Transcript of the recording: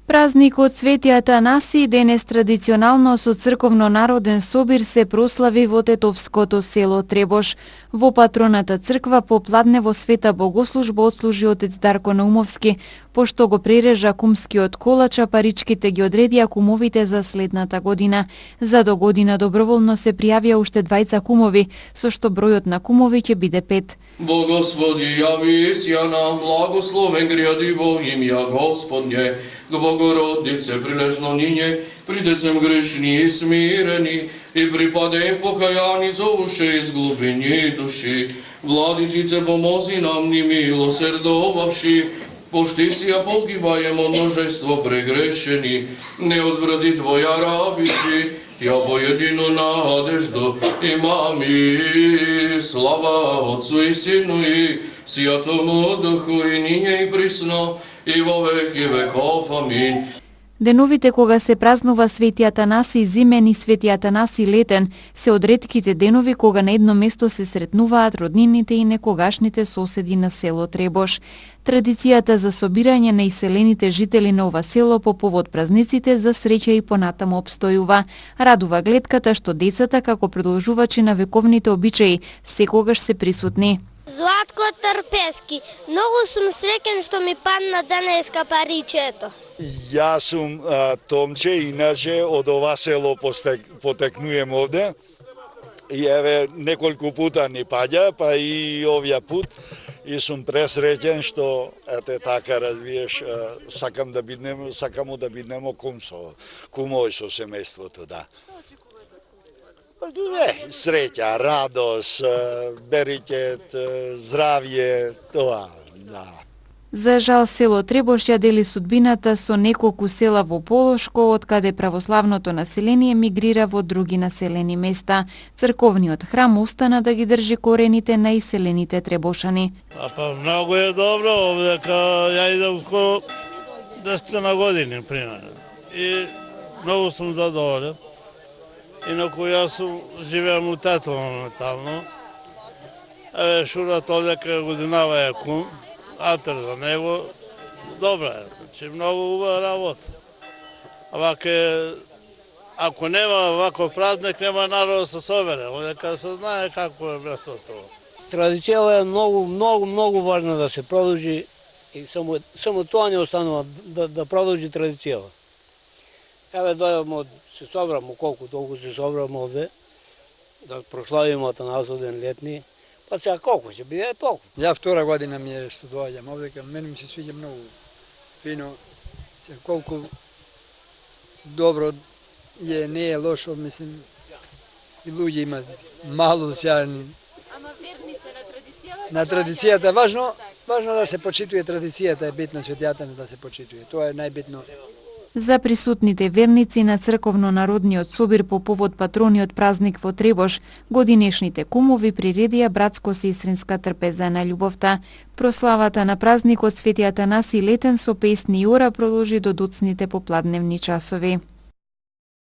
Празникот Свети Атанаси денес традиционално со црковно-народен собир се прослави во тетовското село Требош. Во патроната црква попладне во света богослужба отслужи отец Дарко Наумовски, пошто го прережа кумскиот колач, а паричките ги одредија кумовите за следната година. За до година доброволно се пријавија уште 20 кумови, со што бројот на кумови ќе биде 5. Bogosvodi javi sja nam blagosloven grjadi vo imja Gospodnje, k Bogorodice priležno ninje, pri decem grešni i smireni, i pripadem pokajani zovše iz glubini duši. Vladičice, pomozi nam ni milosrdovavši, pošti si ja pogibajem od množestvo pregrešeni, ne odvrati tvoja rabiši, ja pojedinu nadeždu imam i slava Otcu i Sinu i Svjatomu Duhu i ninje i prisno i vo veki vekov. Amin. Деновите кога се празнува Свети Атанаси зимен и Свети Атанаси летен се од ретките денови кога на едно место се сретнуваат роднините и некогашните соседи на село Требош. Традицијата за собирање на иселените жители на ова село по повод празниците за среќа и понатаму обстојува. Радува гледката што децата како продолжувачи на вековните обичаи секогаш се присутни. Златко Трпески, многу сум среќен што ми падна денеска паричето. Јас сум Томче, иначе од ова село потекнуjem овде и еве неколку пута ни паѓа, па и овија пут и сум пресреќен што ете така разбиеш, сакам да биднемо кумови со семејството, да. Среќа, радост, беритет, здравје, тоа, да. За жал село Требош ја дели судбината со неколку села во Полошко, од каде православното население мигрира во други населени места. Црковниот храм остана да ги држи корените на иселените требошани. Па многу е добро, овдека ја идам скоро 10 на години, примерно. И многу сум задоволен. Инаку јас живеам у Тетово моментално. Еве шурат овдека годинава е кум. Атер за него, добра е, значи многу убава работа. Ако нема ваков празник, нема народ да се собере, одека се знае како е местото. Традиција е многу важна да се продолжи и само тоа не останува да продолжи традицијава. Еве дојдам се собрам, колку толку се собрам овде, да прославиме Атанасов ден летни. Па сега колку ќе биде толку. Ја втора година ми е што доаѓам овдека, мене ми се свиѓа многу фино. Колку добро е, не е лошо, мислим, и луѓе има мало сега. Ама верни се на традицијата? На традицијата важно да се почитува традицијата, е битно светијата да се почитува. Тоа е најбитно. За присутните верници на црковно-народниот собир по повод патрониот празник во Требош, годинешните кумови приредија братско-сестринска трпеза на љубовта. Прославата на празникот Свети Атанаси летен со песни и ора продолжи до доцните попладневни часови.